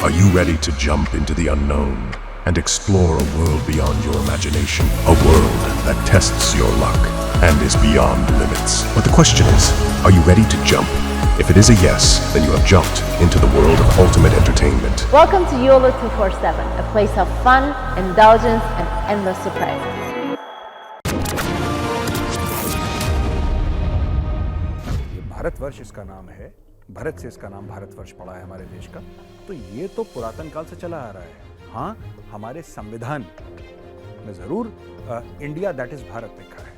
Are you ready to jump into the unknown and explore a world beyond your imagination? A world that tests your luck and is beyond limits. But the question is, are you ready to jump? If it is a yes, then you have jumped into the world of ultimate entertainment. Welcome to YOLO 247, a place of fun, indulgence, and endless surprises. Bharatvarsh इसका नाम है, भारत से इसका नाम भारतवर्ष पड़ा है हमारे देश का। तो ये तो पुरातन काल से चला आ रहा है। हाँ, हमारे संविधान में जरूर इंडिया दैट इज भारत लिखा है।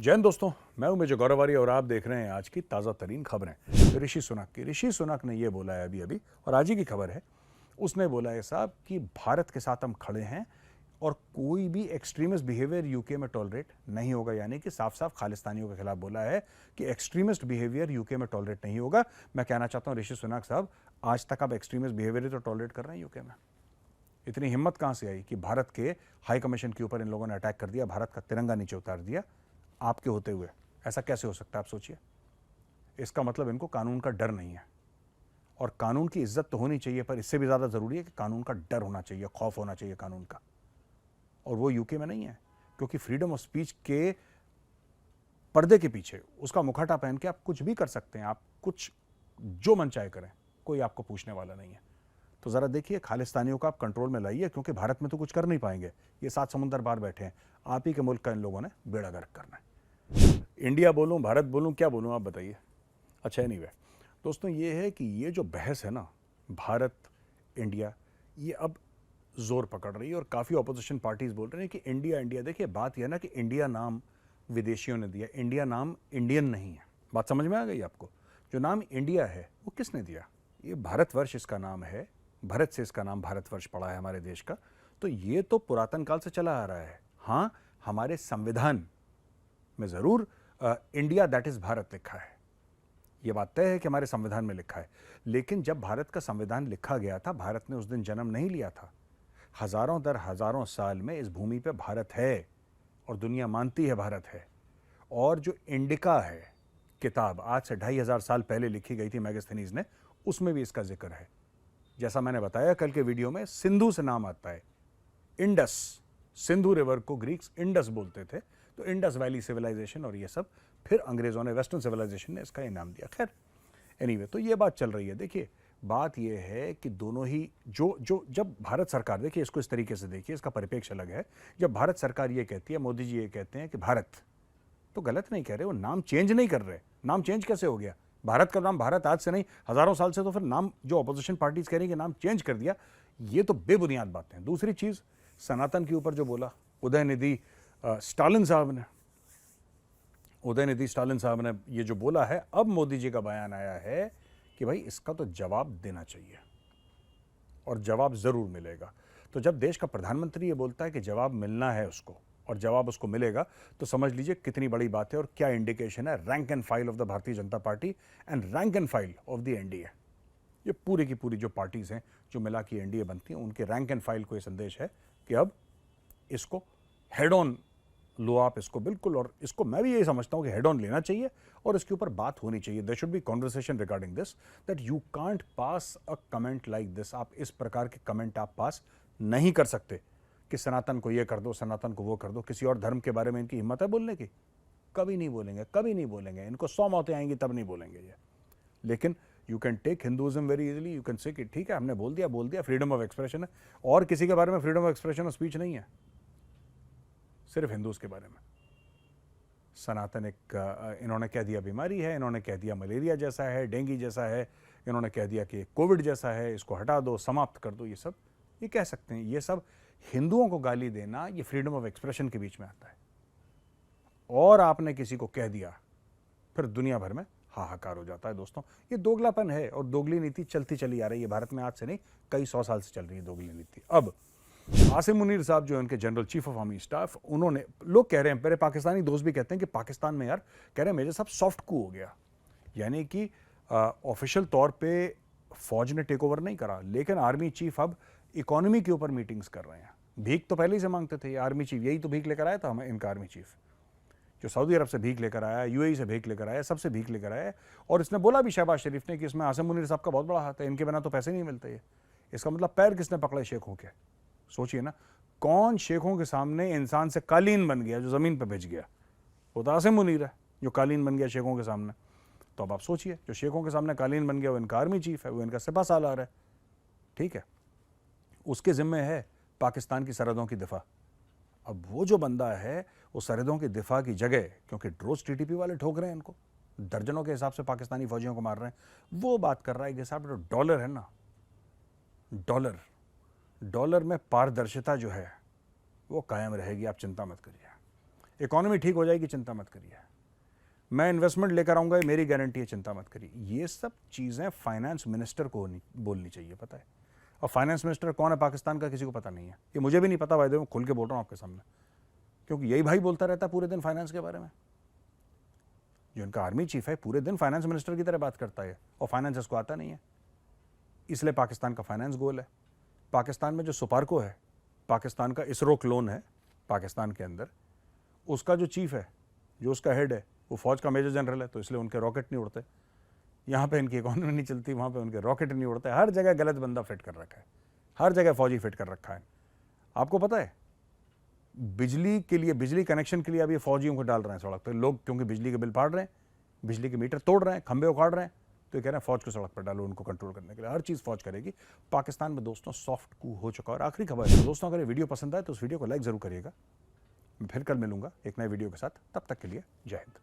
जय हिंद दोस्तों, मैं हूं मेजर गौरवारी और आप देख रहे हैं आज की ताज़ा तरीन खबरें ऋषि सुनक की। ऋषि सुनक ने ये बोला है अभी और आज ही की खबर है। उसने बोला है साहब कि भारत के साथ हम खड़े हैं और कोई भी एक्सट्रीमिस्ट बिहेवियर यूके में टॉलरेट नहीं होगा। यानी कि साफ साफ खालिस्तानियों के खिलाफ बोला है कि एक्सट्रीमिस्ट बिहेवियर यूके में टॉलरेट नहीं होगा। मैं कहना चाहता हूं ऋषि सुनक साहब, आज तक आप एक्सट्रीमिस्ट बिहेवियर ही तो टॉलरेट कर रहे हैं यूके में। इतनी हिम्मत कहां से आई कि भारत के हाई कमीशन के ऊपर इन लोगों ने अटैक कर दिया, भारत का तिरंगा नीचे उतार दिया आपके होते हुए। ऐसा कैसे हो सकता है आप सोचिए। इसका मतलब इनको कानून का डर नहीं है। और कानून की इज्जत तो होनी चाहिए, पर इससे भी ज्यादा जरूरी है कि कानून का डर होना चाहिए, खौफ होना चाहिए कानून का। और वो यूके में नहीं है, क्योंकि फ्रीडम ऑफ स्पीच के पर्दे के पीछे उसका मुखौटा पहन के आप कुछ भी कर सकते हैं, आप कुछ जो मन चाहे करें, कोई आपको पूछने वाला नहीं है। तो जरा देखिए, खालिस्तानियों को आप कंट्रोल में लाइए, क्योंकि भारत में तो कुछ कर नहीं पाएंगे। ये 7 समुंदर पार बैठे हैं, आप ही के मुल्क का इन लोगों ने बेड़ा गर्क करना है। इंडिया बोलूं, भारत बोलूं, क्या बोलूं आप बताइए। अच्छा, एनीवे दोस्तों, ये है कि ये जो बहस है ना भारत इंडिया, ये अब जोर पकड़ रही है और काफ़ी ऑपोजिशन पार्टीज बोल रहे हैं कि इंडिया इंडिया। देखिए, बात यह ना कि इंडिया नाम विदेशियों ने दिया, इंडिया नाम इंडियन नहीं है। बात समझ में आ गई आपको। जो नाम इंडिया है वो किसने दिया? ये भारतवर्ष इसका नाम है, भारत से इसका नाम भारतवर्ष पड़ा है हमारे देश का। तो ये तो पुरातन काल से चला आ रहा है। हाँ, हमारे संविधान में जरूर इंडिया दैट इज भारत लिखा है। ये बात तय है कि हमारे संविधान में लिखा है। लेकिन जब भारत का संविधान लिखा गया था, भारत ने उस दिन जन्म नहीं लिया था। हजारों दर हजारों साल में इस भूमि पे भारत है और दुनिया मानती है भारत है। और जो इंडिका है किताब, आज से 2500 साल पहले लिखी गई थी मैगस्थनीज ने, उसमें भी इसका जिक्र है। जैसा मैंने बताया कल के वीडियो में, सिंधु से नाम आता है। इंडस, सिंधु रिवर को ग्रीक्स इंडस बोलते थे, तो इंडस वैली सिविलाइजेशन और ये सब, फिर अंग्रेजों ने, वेस्टर्न सिविलाइजेशन ने इसका इनाम दिया। खैर एनीवे, तो ये बात चल रही है। देखिए, बात यह है कि दोनों ही जब भारत सरकार, देखिए इसको इस तरीके से देखिए, इसका परिप्रेक्ष्य अलग है। जब भारत सरकार ये कहती है, मोदी जी ये कहते हैं कि भारत, तो गलत नहीं कह रहे, वो नाम चेंज नहीं कर रहे। नाम चेंज कैसे हो गया? भारत का नाम भारत आज से नहीं, हजारों साल से। तो फिर नाम जो ऑपोजिशन पार्टीज कह रही है कि नाम चेंज कर दिया, ये तो बेबुनियाद बातें हैं। दूसरी चीज, सनातन के ऊपर जो बोला उदयनिधि स्टालिन साहब ने, उदयनिधि स्टालिन साहब ने ये जो बोला है, अब मोदी जी का बयान आया है कि भाई इसका तो जवाब देना चाहिए और जवाब जरूर मिलेगा। तो जब देश का प्रधानमंत्री ये बोलता है कि जवाब मिलना है उसको और जवाब उसको मिलेगा, तो समझ लीजिए कितनी बड़ी बात है और क्या इंडिकेशन है rank and file of the Bharatiya Janata party and rank and file of the NDA. ये पूरी की पूरी जो पार्टीज हैं जो मिला के एनडीए बनती हैं, उनके रैंक एंड फाइल को ये संदेश है कि अब इसको हेड ऑन लो आप इसको बिल्कुल। और इसको मैं भी यही समझता हूं कि हेड ऑन लेना चाहिए और इसके ऊपर बात होनी चाहिए। There should be conversation regarding this, that you can't pass a comment like this. आप इस प्रकार के कमेंट आप पास नहीं कर सकते कि सनातन को ये कर दो, सनातन को वो कर दो। किसी और धर्म के बारे में इनकी हिम्मत है बोलने की? कभी नहीं बोलेंगे, कभी नहीं बोलेंगे। इनको 100 मौतें आएंगी तब नहीं बोलेंगे ये। लेकिन you can take Hinduism very easily. You can say कि ठीक है, हमने बोल दिया, फ्रीडम ऑफ एक्सप्रेशन है। और किसी के बारे में फ्रीडम ऑफ एक्सप्रेशन और स्पीच नहीं है, सिर्फ हिंदूज के बारे में। सनातन एक इन्होंने कह दिया बीमारी है, इन्होंने कह दिया मलेरिया जैसा है, डेंगू जैसा है, इन्होंने कह दिया कि कोविड जैसा है, इसको हटा दो, समाप्त कर दो। ये सब ये कह सकते हैं। ये सब हिंदुओं को गाली देना, ये फ्रीडम ऑफ एक्सप्रेशन के बीच में आता है। और आपने किसी को कह दिया, फिर दुनिया भर में हाहाकार हो जाता है। दोस्तों, ये दोगलापन है और दोगली नीति चलती चली आ रही है भारत में। आज से नहीं, कई 100 साल से चल रही है दोगली नीति। अब आसिम मुनीर साहब जो है उनके general chief of army staff, उन्होंने, लोग कह रहे हैं, मेरे पाकिस्तानी दोस्त भी कहते हैं कि पाकिस्तान में यार, कह रहे हैं मेरे साहब सॉफ्ट कू हो गया। यानी कि ऑफिशियल तौर पे फौज ने टेक ओवर नहीं करा, लेकिन आर्मी चीफ अब इकोनॉमी के ऊपर मीटिंग्स कर रहे हैं। भीख तो पहले ही से मांगते थे आर्मी चीफ, यही तो भीख लेकर आया था हमें, इनका आर्मी चीफ जो सऊदी अरब से भीख लेकर आया, यूएई से भीख लेकर आया, सबसे भीख लेकर आया। और इसने बोला भी शहबाज शरीफ ने कि इसमें आसिम मुनीर साहब का बहुत बड़ा हाथ है, इनके बिना तो पैसे नहीं मिलते। इसका मतलब पैर किसने पकड़े शेखों के? सोचिए ना, कौन शेखों के सामने इंसान से कालीन बन गया जो ज़मीन पर भिज गया? वो तो आसिम मुनीर है जो कालीन बन गया शेखों के सामने। तो अब आप सोचिए, जो शेखों के सामने कालीन बन गया वो इनका आर्मी चीफ है, वो इनका सिपा सालार है, ठीक है, उसके ज़िम्मे है पाकिस्तान की सरहदों की दिफा। अब वो जो बंदा है वो सरहदों की दिफा की जगह, क्योंकि रोज टीटीपी वाले ठोक रहे हैं इनको, दर्जनों के हिसाब से पाकिस्तानी फौजियों को मार रहे हैं, वो बात कर रहा है कि साहब जो डॉलर है ना, डॉलर में पारदर्शिता जो है वो कायम रहेगी, आप चिंता मत करिए। इकॉनमी ठीक हो जाएगी, चिंता मत करिए। मैं इन्वेस्टमेंट लेकर आऊँगा, ये मेरी गारंटी है, चिंता मत करिए। ये सब चीज़ें फाइनेंस मिनिस्टर को बोलनी चाहिए, पता है। और फाइनेंस मिनिस्टर कौन है पाकिस्तान का किसी को पता नहीं है, ये मुझे भी नहीं पता, वायदे में खुल के बोल रहा हूँ आपके सामने, क्योंकि यही भाई बोलता रहता है पूरे दिन फाइनेंस के बारे में। जो इनका आर्मी चीफ है पूरे दिन फाइनेंस मिनिस्टर की तरह बात करता है, और फाइनेंस इसको आता नहीं है, इसलिए पाकिस्तान का फाइनेंस गोल है। पाकिस्तान में जो सुपारको है, पाकिस्तान का इसरो क्लोन है पाकिस्तान के अंदर, उसका जो चीफ है, जो उसका हेड है, वो फौज का मेजर जनरल है, तो इसलिए उनके रॉकेट नहीं उड़ते। यहाँ पे इनकी इकॉनमी नहीं चलती, वहाँ पे उनके रॉकेट नहीं उड़ते। हर जगह गलत बंदा फिट कर रखा है, हर जगह फौजी फिट कर रखा है। आपको पता है, बिजली के लिए, बिजली कनेक्शन के लिए अब ये फौजियों को डाल रहे हैं सड़क पर लोग, क्योंकि बिजली के बिल फाड़ रहे हैं, बिजली के मीटर तोड़ रहे हैं, खंबे उखाड़ रहे हैं, तो ये कह रहे हैं फौज को सड़क पर डालो उनको कंट्रोल करने के लिए। हर चीज़ फौज करेगी। पाकिस्तान में दोस्तों सॉफ्ट कू हो चुका। और आखिरी खबर है दोस्तों, अगर ये वीडियो पसंद आए तो उस वीडियो को लाइक जरूर करिएगा। मैं फिर कल मिलूंगा एक नए वीडियो के साथ, तब तक के लिए जय हिंद।